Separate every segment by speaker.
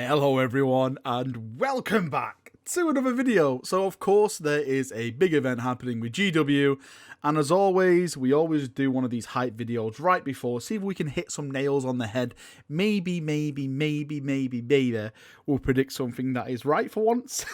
Speaker 1: Hello everyone and welcome back to another video. So of course there is a big event happening with GW, and as always we always do one of these hype videos right before, see if we can hit some nails on the head. Maybe we'll predict something that is right for once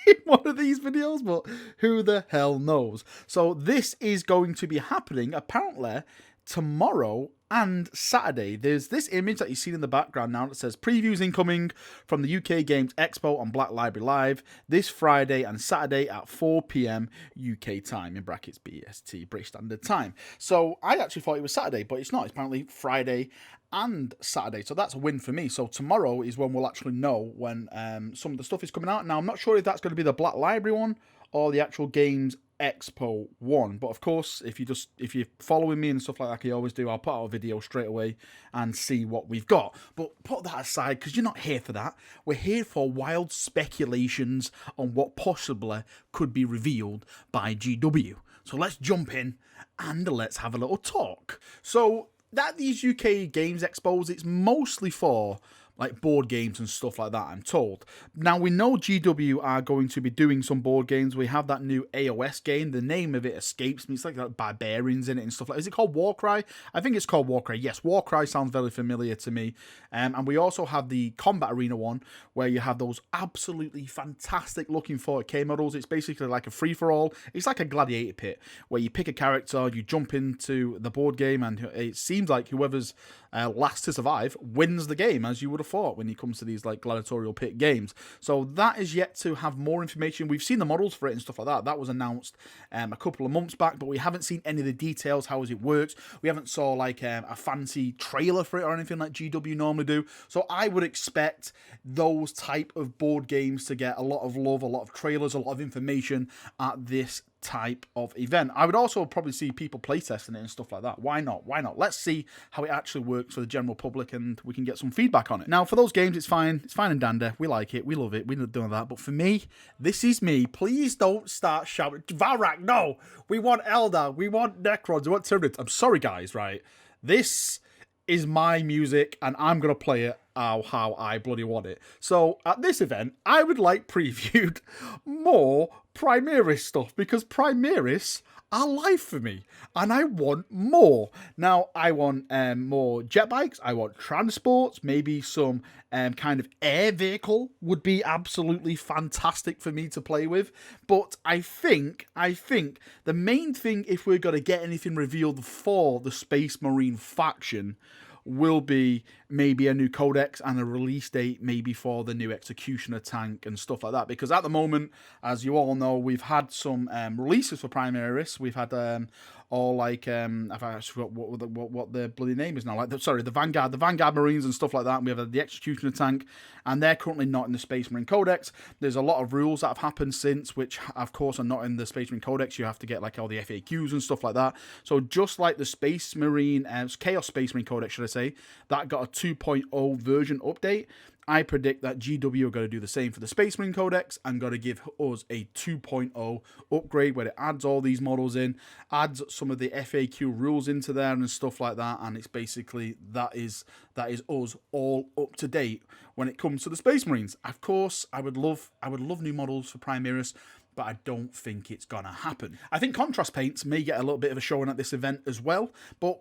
Speaker 1: in one of these videos, but who the hell knows. So this is going to be happening apparently tomorrow and Saturday. There's this image that you see in the background now that says previews incoming from the UK Games Expo on Black Library Live this Friday and Saturday at 4 PM UK time, in brackets BST, British Standard Time. So I actually thought it was Saturday, but it's not. It's apparently Friday and Saturday, so that's a win for me. So tomorrow is when we'll actually know when some of the stuff is coming out. Now I'm not sure if that's going to be the Black Library one or the actual Games Expo one, but of course if you're following me and stuff like that, I always do, I'll put out a video straight away and see what we've got. But put that aside, because you're not here for that. We're here for wild speculations on what possibly could be revealed by GW. So let's jump in and let's have a little talk. So that these UK Games Expos, it's mostly for like board games and stuff like that, I'm told. Now, we know GW are going to be doing some board games. We have that new AOS game. The name of it escapes me. It's like barbarians in it and stuff like that. Is it called Warcry? I think it's called Warcry. Yes, Warcry sounds very familiar to me. And we also have the Combat Arena one, where you have those absolutely fantastic looking 40k models. It's basically like a free-for-all. It's like a gladiator pit, where you pick a character, you jump into the board game, and it seems like whoever's last to survive wins the game, as you would have thought when it comes to these like gladiatorial pit games. So that is yet to have more information. We've seen the models for it and stuff like that. That was announced a couple of months back, but we haven't seen any of the details, how it works. We haven't saw like a fancy trailer for it or anything like GW normally do. So I would expect those type of board games to get a lot of love, a lot of trailers, a lot of information at this type of event. I would also probably see people playtesting it and stuff like that. Why not? Why not? Let's see how it actually works for the general public and we can get some feedback on it. Now, for those games, it's fine. It's fine and dandy. We like it. We love it. We're not doing that. But for me, this is me. Please don't start shouting, Valrak, no! We want Eldar. We want Necrons. We want Tyranids. I'm sorry, guys, right? This is my music and I'm going to play it how I bloody want it. So at this event, I would like previewed more Primaris stuff, because Primaris are life for me and I want more. Now I want more jet bikes, I want transports, maybe some kind of air vehicle would be absolutely fantastic for me to play with. But I think the main thing, if we're going to get anything revealed for the Space Marine faction, will be maybe a new codex and a release date maybe for the new Executioner tank and stuff like that. Because at the moment, as you all know, we've had some releases for Primaris. We've had all like I've actually forgot what the bloody name is now. Like the Vanguard Marines and stuff like that. And we have the Executioner tank, and they're currently not in the Space Marine Codex. There's a lot of rules that have happened since, which of course are not in the Space Marine Codex. You have to get like all the FAQs and stuff like that. So just like the Space Marine Chaos Space Marine Codex, should I say, that got a 2.0 version update. I predict that GW are going to do the same for the Space Marine Codex and going to give us a 2.0 upgrade where it adds all these models in, adds some of the FAQ rules into there and stuff like that, and it's basically that is us all up to date when it comes to the Space Marines. Of course, I would love new models for Primaris, but I don't think it's gonna happen. I think contrast paints may get a little bit of a showing at this event as well, but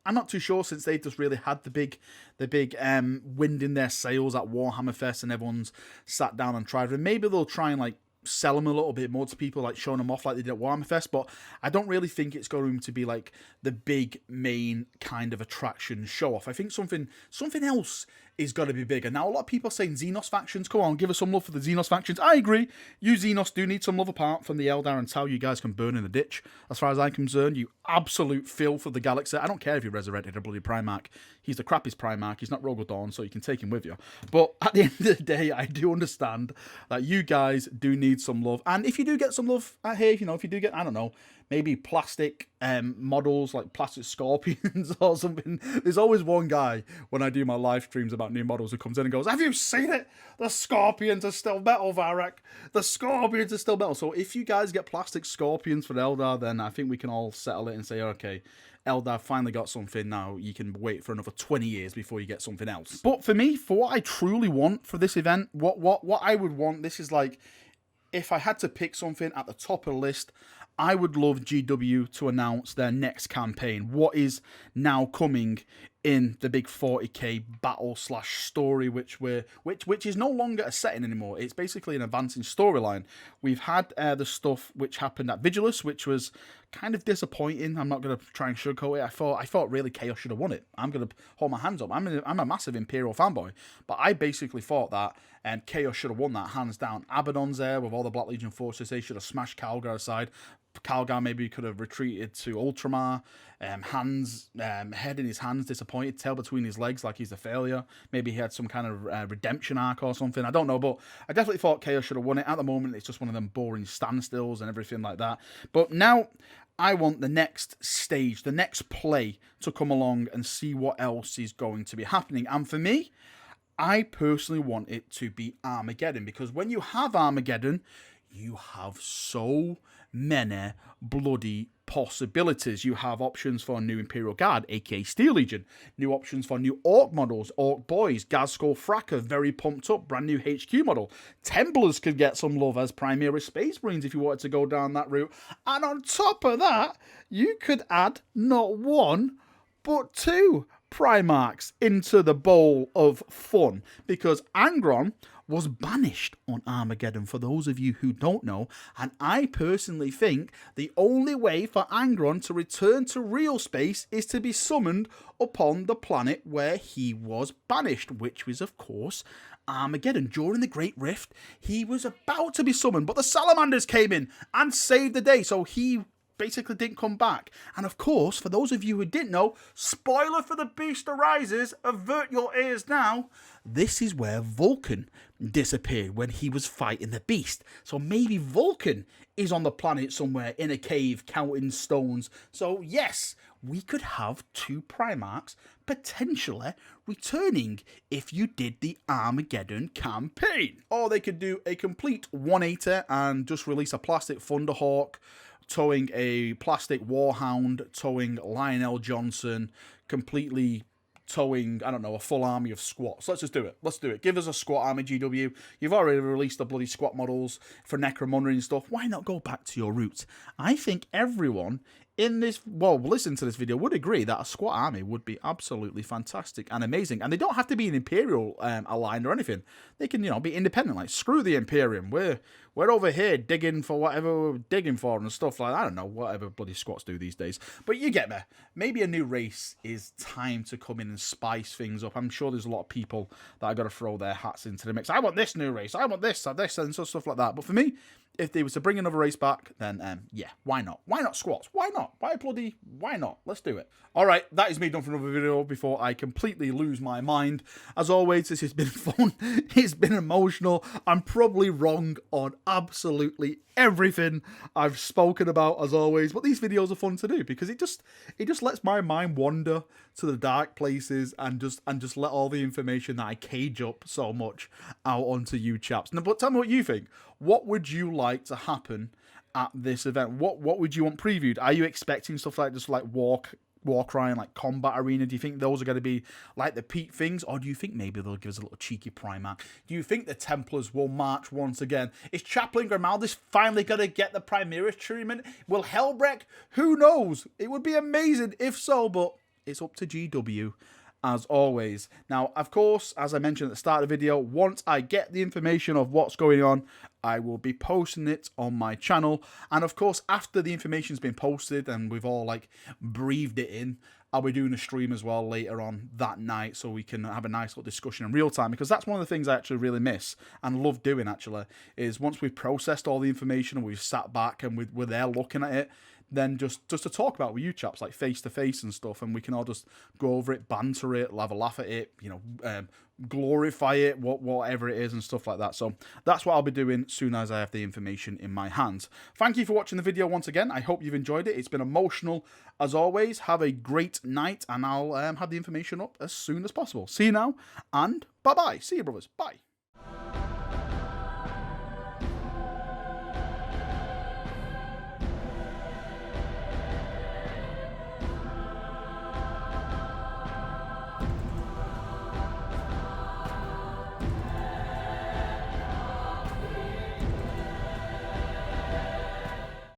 Speaker 1: I'm not too sure, since they've just really had the big wind in their sails at Warhammer Fest and everyone's sat down and tried them. Maybe they'll try and like sell them a little bit more to people, like showing them off like they did at Warhammer Fest, but I don't really think it's going to be like the big main kind of attraction show off. I think something else is going to be bigger. Now, a lot of people are saying Xenos Factions. Come on, give us some love for the Xenos Factions. I agree. You Xenos do need some love apart from the Eldar and Tau. You guys can burn in the ditch. As far as I'm concerned, you absolute filth of the galaxy. I don't care if you resurrected a bloody Primarch. He's the crappiest Primarch. He's not Rogodorn, so you can take him with you. But at the end of the day, I do understand that you guys do need some love. And if you do get some love here, you know, if you do get, I don't know, maybe plastic models, like plastic scorpions or something. There's always one guy when I do my live streams about new models who comes in and goes, "Have you seen it? The scorpions are still metal, Varek. The scorpions are still metal." So if you guys get plastic scorpions for Eldar, then I think we can all settle it and say, okay, Eldar finally got something. Now you can wait for another 20 years before you get something else. But for me, for what I truly want for this event, what I would want, this is like, if I had to pick something at the top of the list, I would love GW to announce their next campaign. What is now coming in the big 40k battle / story, which is no longer a setting anymore. It's basically an advancing storyline. We've had the stuff which happened at Vigilus, which was kind of disappointing. I'm not going to try and sugarcoat it. I thought really Chaos should have won it. I'm going to hold my hands up. I'm a massive Imperial fanboy, but I basically thought that Chaos should have won that hands down. Abaddon's there with all the Black Legion forces. They should have smashed Calgar aside. Calgar maybe could have retreated to Ultramar. Hands, head in his hands, disappointed, tail between his legs like he's a failure. Maybe he had some kind of redemption arc or something. I don't know, but I definitely thought Chaos should have won it. At the moment, it's just one of them boring standstills and everything like that. But now I want the next stage, the next play to come along and see what else is going to be happening. And for me, I personally want it to be Armageddon, because when you have Armageddon, you have so many bloody possibilities. You have options for a new Imperial Guard, aka Steel Legion, new options for new Ork models, Ork Boys, Gazskull Fracker, very pumped up, brand new HQ model. Templars could get some love as Primaris Space Marines if you wanted to go down that route. And on top of that, you could add not one, but two Primarchs into the bowl of fun, because Angron was banished on Armageddon, for those of you who don't know, and I personally think the only way for Angron to return to real space is to be summoned upon the planet where he was banished, which was, of course, Armageddon. During the Great Rift, he was about to be summoned, but the Salamanders came in and saved the day, so he basically didn't come back. And of course, for those of you who didn't know, spoiler for The Beast Arises, avert your ears now, this is where Vulcan disappeared when he was fighting the Beast. So maybe Vulcan is on the planet somewhere in a cave counting stones. So yes, we could have two Primarchs potentially returning if you did the Armageddon campaign. Or they could do a complete 180 and just release a plastic Thunderhawk, towing a plastic Warhound, towing Lionel Johnson, completely towing, I don't know, a full army of squats. Let's just do it. Let's do it. Give us a squat army, GW. You've already released the bloody squat models for Necromunda and stuff. Why not go back to your roots? I think everyone in this, well, listen to this video, would agree that a squat army would be absolutely fantastic and amazing. And they don't have to be an Imperial aligned or anything. They can, be independent. Like, screw the Imperium. We're over here digging for whatever we're digging for and stuff like that. I don't know, whatever bloody squats do these days. But you get me. Maybe a new race is time to come in and spice things up. I'm sure there's a lot of people that are going to throw their hats into the mix. I want this new race. I want this, and stuff like that. But for me, if they were to bring another race back, then yeah, why not? Why not squats? Why not? Why not? Let's do it. All right, that is me done for another video before I completely lose my mind. As always, this has been fun. It's been emotional. I'm probably wrong on absolutely everything I've spoken about, as always, but these videos are fun to do because it just lets my mind wander to the dark places and just let all the information that I cage up so much out onto you chaps. Now, but tell me what you think. What would you like to happen at this event? What would you want previewed? Are you expecting stuff like just like Warcry and like Combat Arena? Do you think those are going to be like the peak things, or do you think maybe they'll give us a little cheeky Primarch? Do you think the Templars will march once again? Is Chaplain Grimaldis finally going to get the Primaris treatment? Will Hellbreak? Who knows? It would be amazing if so, but it's up to GW. As always. Now, of course, as I mentioned at the start of the video, once I get the information of what's going on, I will be posting it on my channel. And of course, after the information's been posted and we've all like breathed it in, I'll be doing a stream as well later on that night so we can have a nice little discussion in real time, because that's one of the things I actually really miss and love doing, actually, is once we've processed all the information and we've sat back and we're there looking at it, then just to talk about with you chaps, like face to face and stuff, and we can all just go over it, banter it, have a laugh at it, you know, glorify it, whatever it is and stuff like that. So that's what I'll be doing soon as I have the information in my hands. Thank you for watching the video once again. I hope you've enjoyed it. It's been emotional as always. Have a great night, and I'll have the information up as soon as possible. See you now, and bye-bye. See you, brothers. Bye.